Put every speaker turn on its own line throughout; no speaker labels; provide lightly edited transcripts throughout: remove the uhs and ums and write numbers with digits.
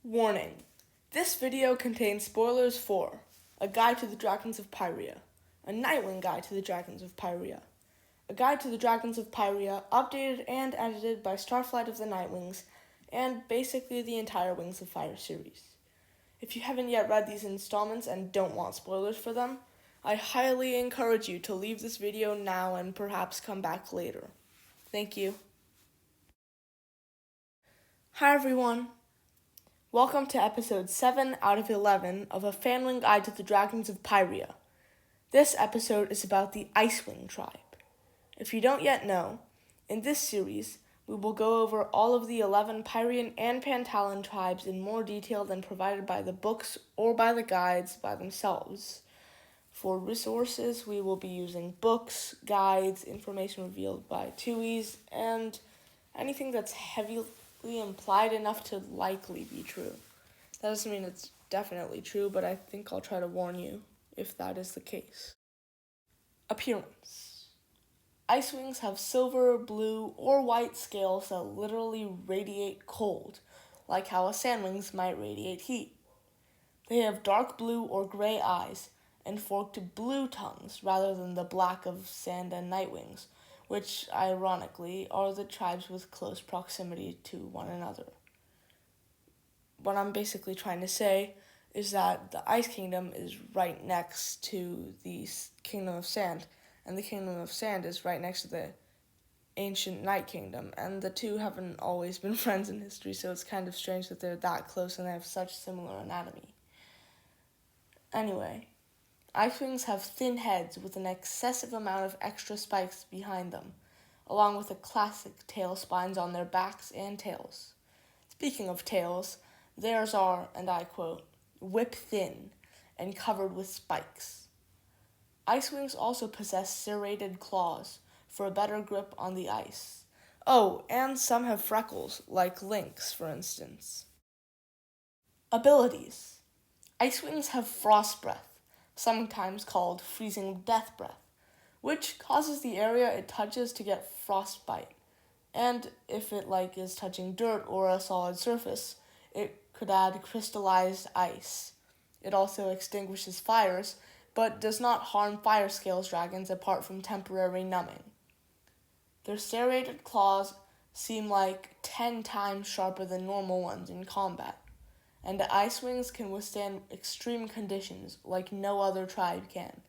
Warning: this video contains spoilers for A Guide to the Dragons of Pyrrhia, a Nightwing Guide to the Dragons of Pyrrhia, A Guide to the Dragons of Pyrrhia, updated and edited by Starflight of the Nightwings, and basically the entire Wings of Fire series. If you haven't yet read these installments and don't want spoilers for them, I highly encourage you to leave this video now and perhaps come back later. Thank you. Hi everyone. Welcome to episode 7 out of 11 of A Fanwing Guide to the Dragons of Pyrrhia. This episode is about the Icewing tribe. If you don't yet know, in this series, we will go over all of the 11 Pyrrhian and Pantallan tribes in more detail than provided by the books or by the guides by themselves. For resources, we will be using books, guides, information revealed by TUIs, and anything that's heavily implied enough to likely be true. That doesn't mean it's definitely true, but I think I'll try to warn you if that is the case. Appearance. Icewings have silver, blue, or white scales that literally radiate cold, like how a sandwings might radiate heat. They have dark blue or gray eyes and forked blue tongues rather than the black of sand and nightwings, which, ironically, are the tribes with close proximity to one another. What I'm basically trying to say is that the Ice Kingdom is right next to the Kingdom of Sand, and the Kingdom of Sand is right next to the ancient Night Kingdom, and the two haven't always been friends in history, so it's kind of strange that they're that close and they have such similar anatomy. Anyway, Icewings have thin heads with an excessive amount of extra spikes behind them, along with the classic tail spines on their backs and tails. Speaking of tails, theirs are, and I quote, whip thin and covered with spikes. Icewings also possess serrated claws for a better grip on the ice. Oh, and some have freckles, like Lynx, for instance. Abilities. Icewings have frost breath, sometimes called freezing death breath, which causes the area it touches to get frostbite. And if it is touching dirt or a solid surface, it could add crystallized ice. It also extinguishes fires, but does not harm fire scales dragons apart from temporary numbing. Their serrated claws seem like 10 times sharper than normal ones in combat, and the Icewings can withstand extreme conditions like no other tribe can,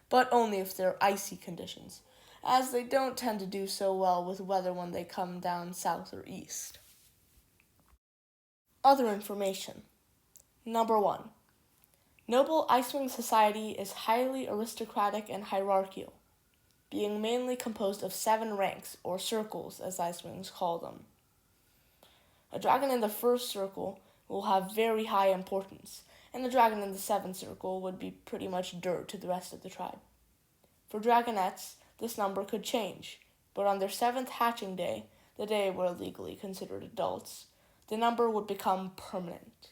but only if they're icy conditions, as they don't tend to do so well with weather when they come down south or east. Other information. Number 1. Noble Icewing society is highly aristocratic and hierarchical, being mainly composed of 7 ranks, or circles as Icewings call them. A dragon in the first circle will have very high importance, and the dragon in the 7th circle would be pretty much dirt to the rest of the tribe. For dragonettes, this number could change, but on their 7th hatching day, the day we're legally considered adults, the number would become permanent.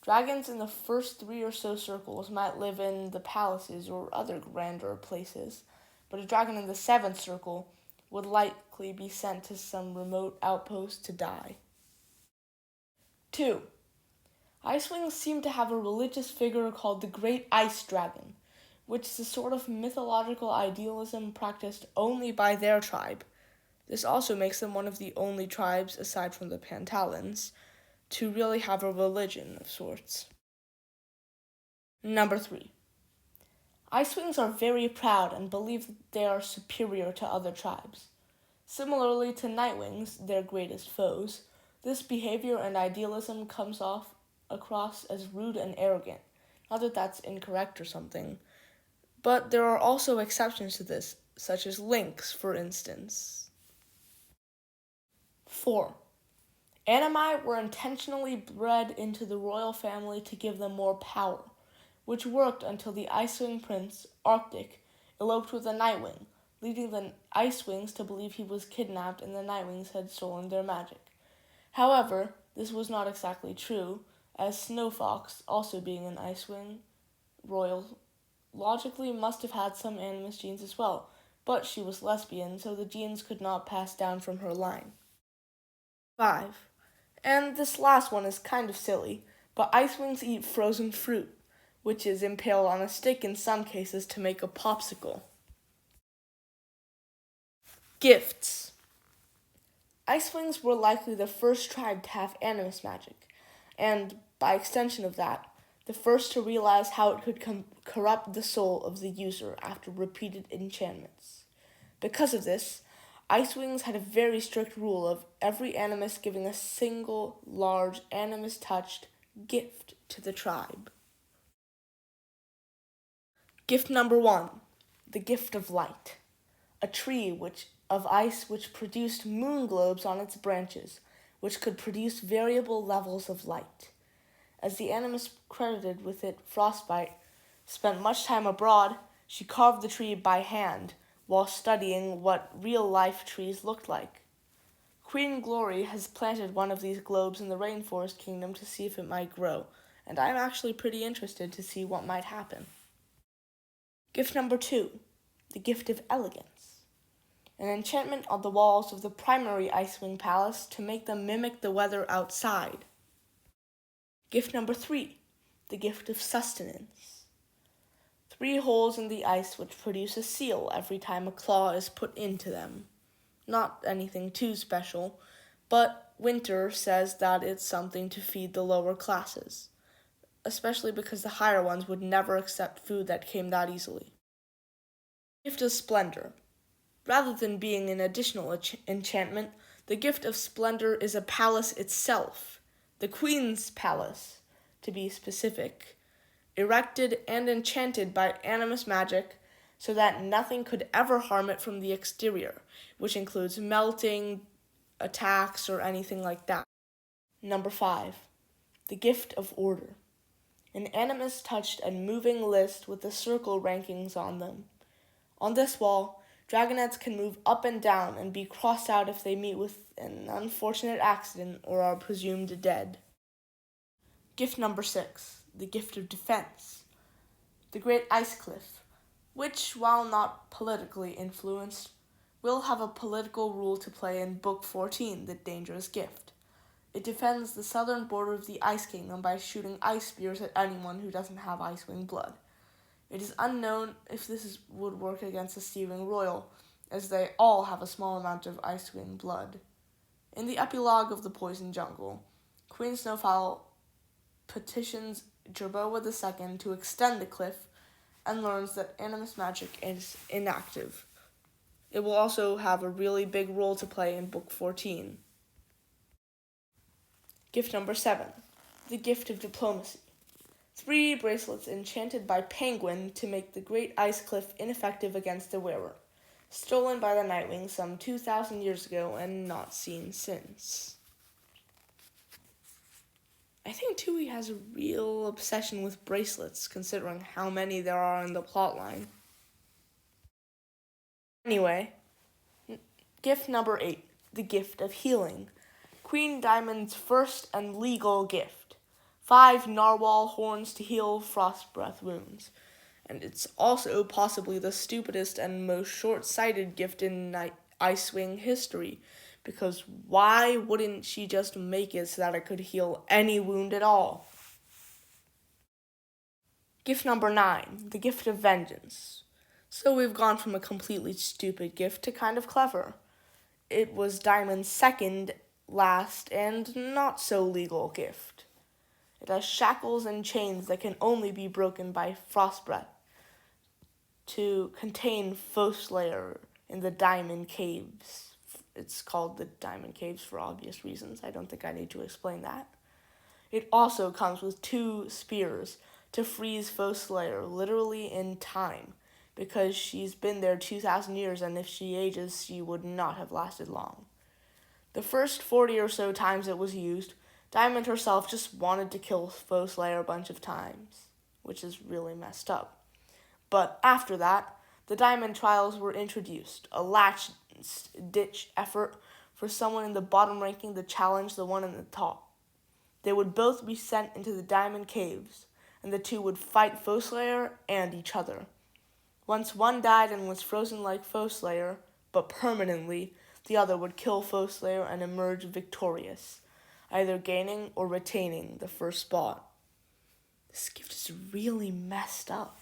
Dragons in the first 3 or so circles might live in the palaces or other grander places, but a dragon in the 7th circle would likely be sent to some remote outpost to die. 2. Icewings seem to have a religious figure called the Great Ice Dragon, which is a sort of mythological idealism practiced only by their tribe. This also makes them one of the only tribes, aside from the Pantallans, to really have a religion of sorts. Number 3. Icewings are very proud and believe that they are superior to other tribes. Similarly to Nightwings, their greatest foes, this behavior and idealism comes across as rude and arrogant. Not that that's incorrect or something, but there are also exceptions to this, such as Lynx, for instance. 4. Animi were intentionally bred into the royal family to give them more power, which worked until the Icewing prince, Arctic, eloped with a Nightwing, leading the Icewings to believe he was kidnapped and the Nightwings had stolen their magic. However, this was not exactly true, as Snowfox, also being an Icewing royal, logically must have had some animus genes as well, but she was lesbian, so the genes could not pass down from her line. 5. And this last one is kind of silly, but Icewings eat frozen fruit, which is impaled on a stick in some cases to make a popsicle. Gifts. Icewings were likely the first tribe to have animus magic, and, by extension of that, the first to realize how it could corrupt the soul of the user after repeated enchantments. Because of this, Icewings had a very strict rule of every animus giving a single large animus-touched gift to the tribe. Gift number 1, the gift of light. A tree of ice which produced moon globes on its branches, which could produce variable levels of light. As the animus credited with it, Frostbite, spent much time abroad, she carved the tree by hand while studying what real-life trees looked like. Queen Glory has planted one of these globes in the Rainforest Kingdom to see if it might grow, and I'm actually pretty interested to see what might happen. Gift number 2, the gift of elegance. An enchantment on the walls of the primary Icewing Palace to make them mimic the weather outside. Gift number 3, the gift of sustenance. 3 holes in the ice which produce a seal every time a claw is put into them. Not anything too special, but Winter says that it's something to feed the lower classes, especially because the higher ones would never accept food that came that easily. Gift of Splendor. Rather than being an additional enchantment, the gift of Splendor is a palace itself, the Queen's Palace, to be specific, erected and enchanted by animus magic so that nothing could ever harm it from the exterior, which includes melting, attacks, or anything like that. Number 5, the gift of order. An animus-touched and moving list with the circle rankings on them. On this wall, dragonets can move up and down and be crossed out if they meet with an unfortunate accident or are presumed dead. Gift number 6, the gift of defense. The Great Ice Cliff, which, while not politically influenced, will have a political role to play in Book 14, The Dangerous Gift. It defends the southern border of the Ice Kingdom by shooting ice spears at anyone who doesn't have Icewing blood. It is unknown if this would work against the Stealing Royal, as they all have a small amount of Icewing blood. In the epilogue of The Poison Jungle, Queen Snowfowl petitions Jerboa II to extend the cliff and learns that animus magic is inactive. It will also have a really big role to play in Book 14. Gift number 7, the gift of diplomacy. 3 bracelets enchanted by Penguin to make the Great Ice Cliff ineffective against the wearer, stolen by the Nightwing some 2,000 years ago and not seen since. I think Tui has a real obsession with bracelets, considering how many there are in the plotline. Anyway, gift number 8, the gift of healing. Queen Diamond's first and legal gift. 5 narwhal horns to heal frost breath wounds. And it's also possibly the stupidest and most short-sighted gift in Icewing history, because why wouldn't she just make it so that it could heal any wound at all? Gift number 9, the gift of vengeance. So we've gone from a completely stupid gift to kind of clever. It was Diamond's second, last, and not so legal gift. It has shackles and chains that can only be broken by frost breath to contain Foeslayer in the Diamond Caves. It's called the Diamond Caves for obvious reasons. I don't think I need to explain that. It also comes with 2 spears to freeze Foeslayer literally in time, because she's been there 2,000 years, and if she ages, she would not have lasted long. The first 40 or so times it was used, Diamond herself just wanted to kill Foeslayer a bunch of times, which is really messed up. But after that, the Diamond Trials were introduced, a last-ditch effort for someone in the bottom ranking to challenge the one in the top. They would both be sent into the Diamond Caves, and the 2 would fight Foeslayer and each other. Once one died and was frozen like Foeslayer, but permanently, the other would kill Foeslayer and emerge victorious. either gaining or retaining the first spot. This gift is really messed up.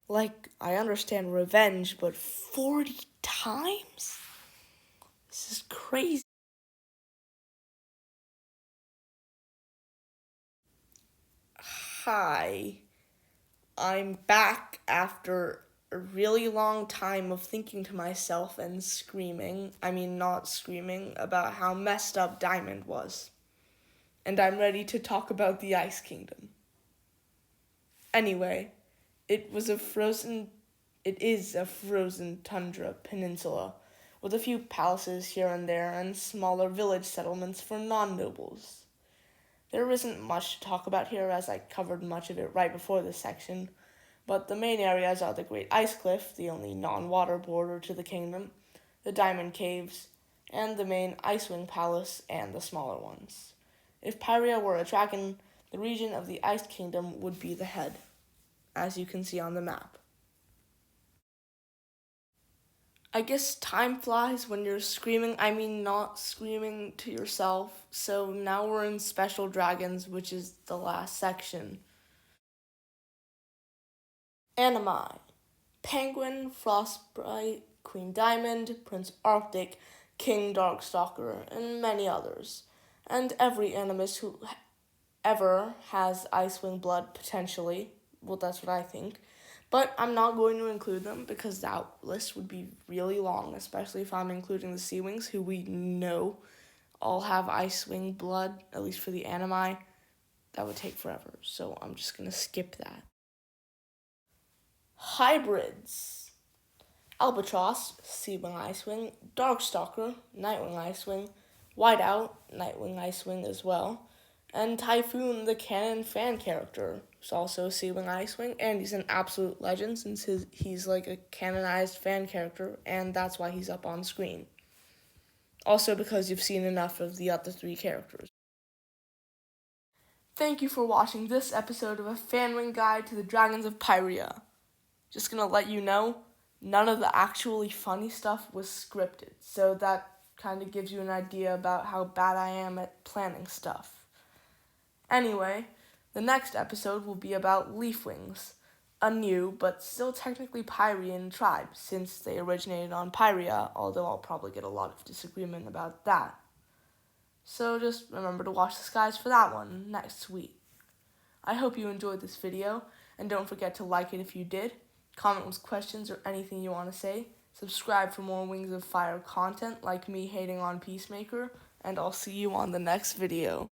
Like, I understand revenge, but 40 times? This is crazy. Hi, I'm back after a really long time of thinking to myself and not screaming, about how messed up Diamond was. And I'm ready to talk about the Ice Kingdom. Anyway, it is a frozen tundra peninsula with a few palaces here and there and smaller village settlements for non-nobles. There isn't much to talk about here, as I covered much of it right before this section, but the main areas are the Great Ice Cliff, the only non-water border to the kingdom, the Diamond Caves, and the main Icewing Palace and the smaller ones. If Pyrrhia were a dragon, the region of the Ice Kingdom would be the head, as you can see on the map. I guess time flies when you're not screaming to yourself. So now we're in Special Dragons, which is the last section. Animi: Penguin, Frostbite, Queen Diamond, Prince Arctic, King Darkstalker, and many others. And every animus who ever has Icewing blood, potentially. Well, that's what I think. But I'm not going to include them because that list would be really long, especially if I'm including the Seawings, who we know all have Icewing blood, at least for the animi. That would take forever, so I'm just going to skip that. Hybrids: Albatross, Seawing Icewing, Darkstalker, Nightwing Icewing, Whiteout, Nightwing Icewing as well, and Typhoon, the canon fan character, is also Seawing Icewing, and he's an absolute legend since he's like a canonized fan character, and that's why he's up on screen. Also because you've seen enough of the other three characters. Thank you for watching this episode of a Fanwing Guide to the Dragons of Pyrrhia. Just gonna let you know, none of the actually funny stuff was scripted, so that kind of gives you an idea about how bad I am at planning stuff. Anyway, the next episode will be about Leafwings, a new but still technically Pyrrhian tribe since they originated on Pyrrhia, although I'll probably get a lot of disagreement about that. So just remember to watch the skies for that one next week. I hope you enjoyed this video, and don't forget to like it if you did, comment with questions or anything you want to say, subscribe for more Wings of Fire content like me hating on Peacemaker, and I'll see you on the next video.